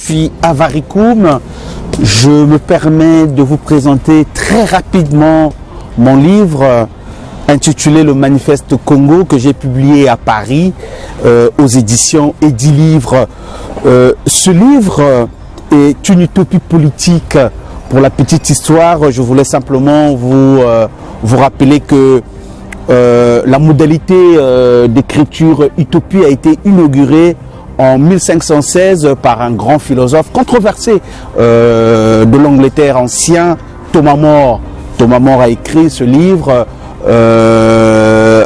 philosophie Avaricum, je me permets de vous présenter très rapidement mon livre intitulé Le Manifeste Congo que j'ai publié à Paris aux éditions Edilivre. Ce livre est une utopie politique. Pour la petite histoire, je voulais simplement vous rappeler que la modalité d'écriture utopie a été inaugurée en 1516 par un grand philosophe controversé de l'Angleterre ancien, Thomas More. Thomas More a écrit ce livre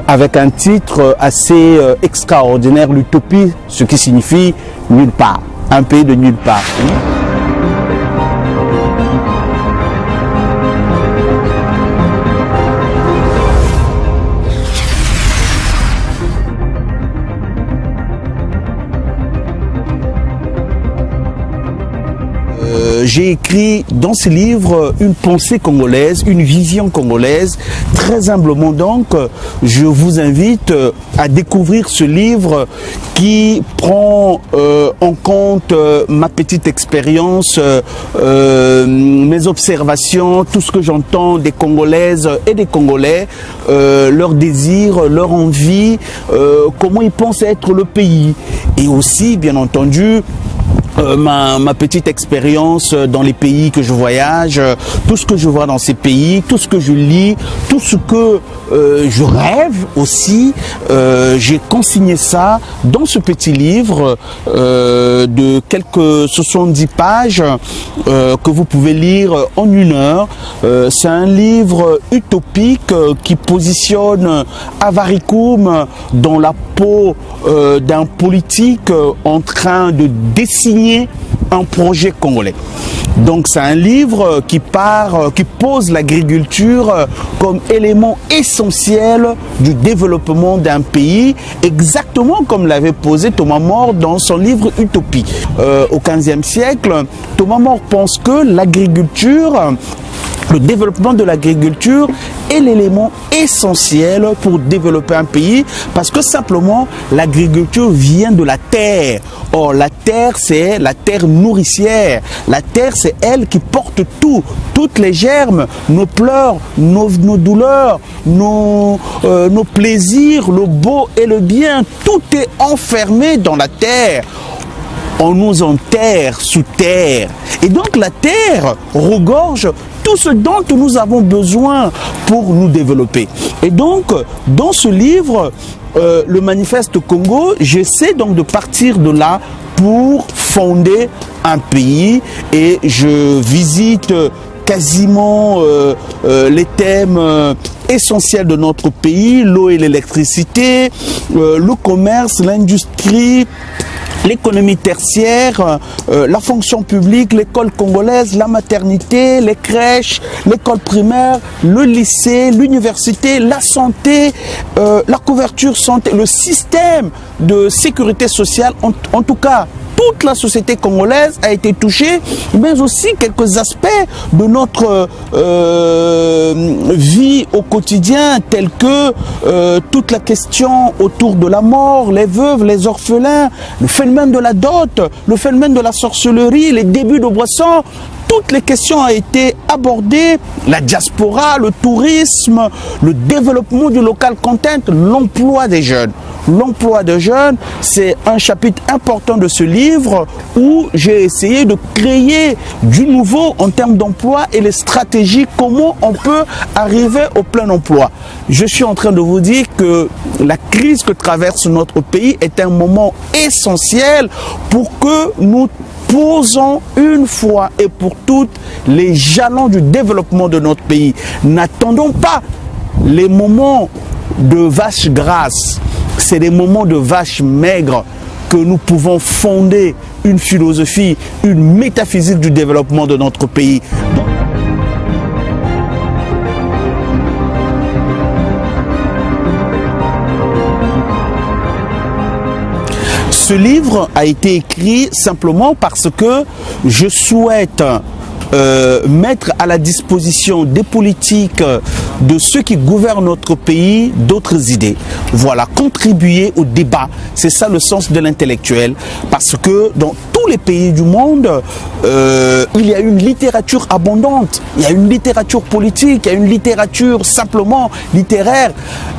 avec un titre assez extraordinaire, l'utopie, ce qui signifie nulle part, un pays de nulle part. J'ai écrit dans ce livre une pensée congolaise, une vision congolaise. Très humblement donc, je vous invite à découvrir ce livre qui prend en compte ma petite expérience, mes observations, tout ce que j'entends des Congolaises et des Congolais, leurs désirs, leur envie, comment ils pensent être le pays. Et aussi, bien entendu, ma petite expérience dans les pays que je voyage, tout ce que je vois dans ces pays, tout ce que je lis, tout ce que je rêve aussi, j'ai consigné ça dans ce petit livre de quelques 70 pages que vous pouvez lire en 1 heure. C'est un livre utopique qui positionne Avaricum dans la peau d'un politique en train de dessiner un projet congolais. Donc c'est un livre qui pose l'agriculture comme élément essentiel du développement d'un pays, exactement comme l'avait posé Thomas More dans son livre Utopie. Au XVe siècle, Thomas More pense que l'agriculture, le développement de l'agriculture est l'élément essentiel pour développer un pays, parce que simplement l'agriculture vient de la terre. Or la terre, c'est la terre nourricière. La terre, c'est elle qui porte tout, toutes les germes, nos pleurs, nos douleurs, nos plaisirs, le beau et le bien. Tout est enfermé dans la terre. On nous enterre sous terre. Et donc la terre regorge tout ce dont nous avons besoin pour nous développer. Et donc, dans ce livre, le Manifeste Congo, j'essaie donc de partir de là pour fonder un pays, et je visite quasiment les thèmes essentiels de notre pays, l'eau et l'électricité, le commerce, l'industrie, l'économie tertiaire, la fonction publique, l'école congolaise, la maternité, les crèches, l'école primaire, le lycée, l'université, la santé, la couverture santé, le système de sécurité sociale, en tout cas. Toute la société congolaise a été touchée, mais aussi quelques aspects de notre vie au quotidien, tels que toute la question autour de la mort, les veuves, les orphelins, le phénomène de la dot, le phénomène de la sorcellerie, les débuts de boissons. Toutes les questions ont été abordées, la diaspora, le tourisme, le développement du local content, l'emploi des jeunes. L'emploi des jeunes, c'est un chapitre important de ce livre où j'ai essayé de créer du nouveau en termes d'emploi et les stratégies, comment on peut arriver au plein emploi. Je suis en train de vous dire que la crise que traverse notre pays est un moment essentiel pour que nous posons une fois et pour toutes les jalons du développement de notre pays. N'attendons pas les moments de vaches grasses, c'est des moments de vaches maigres que nous pouvons fonder une philosophie, une métaphysique du développement de notre pays. Ce livre a été écrit simplement parce que je souhaite mettre à la disposition des politiques, de ceux qui gouvernent notre pays, d'autres idées. Voilà, contribuer au débat. C'est ça le sens de l'intellectuel. Parce que dans tous les pays du monde, il y a une littérature abondante, il y a une littérature politique, il y a une littérature simplement littéraire.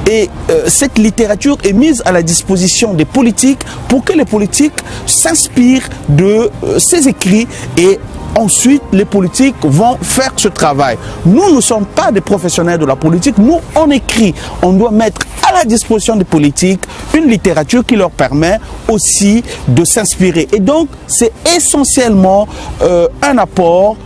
Et cette littérature est mise à la disposition des politiques pour que les politiques s'inspirent de ces écrits et ensuite, les politiques vont faire ce travail. Nous ne sommes pas des professionnels de la politique. Nous, on écrit. On doit mettre à la disposition des politiques une littérature qui leur permet aussi de s'inspirer. Et donc, c'est essentiellement un apport,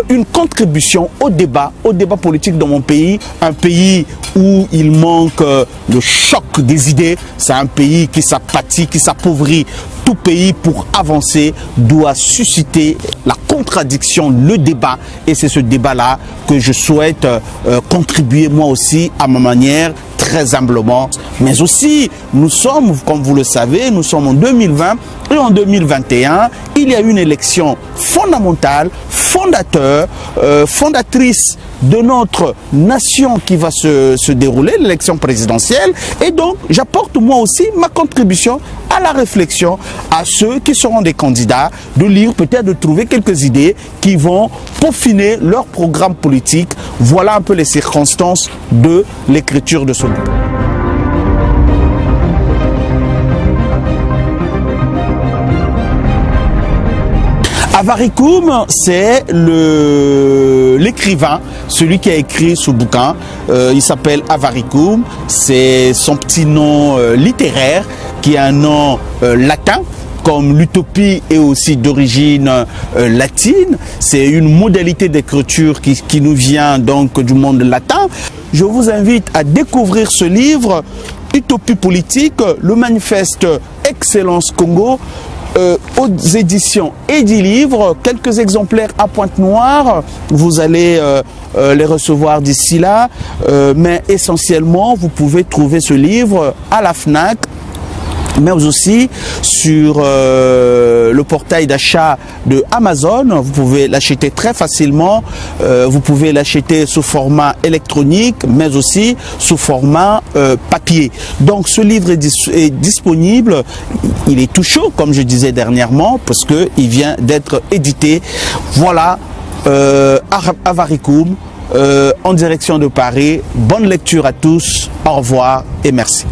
une contribution au débat politique dans mon pays. Un pays où il manque le choc des idées. C'est un pays qui s'apathie, qui s'appauvrit. Tout pays, pour avancer, doit susciter la contradiction, le débat. Et c'est ce débat-là que je souhaite contribuer moi aussi à ma manière, très humblement. Mais aussi, nous sommes, comme vous le savez, nous sommes en 2020 et en 2021, il y a une élection fondamentale, fondatrice de notre nation qui va se dérouler, l'élection présidentielle. Et donc, j'apporte moi aussi ma contribution à la réflexion, à ceux qui seront des candidats, de lire, peut-être de trouver quelques idées qui vont peaufiner leur programme politique. Voilà un peu les circonstances de l'écriture de ce livre. Avarikoum, c'est l'écrivain, celui qui a écrit ce bouquin. Il s'appelle Avarikoum, c'est son petit nom littéraire qui est un nom latin, comme l'utopie est aussi d'origine latine. C'est une modalité d'écriture qui nous vient donc du monde latin. Je vous invite à découvrir ce livre, Utopie politique, le manifeste Excellence Congo, aux éditions Edilivre, quelques exemplaires à Pointe-Noire, vous allez les recevoir d'ici là, mais essentiellement vous pouvez trouver ce livre à la FNAC, mais aussi sur le portail d'achat de Amazon. Vous pouvez l'acheter très facilement, vous pouvez l'acheter sous format électronique, mais aussi sous format papier. Donc ce livre est disponible, il est tout chaud, comme je disais dernièrement, parce qu'il vient d'être édité. Voilà, Avarikoum, en direction de Paris. Bonne lecture à tous, au revoir et merci.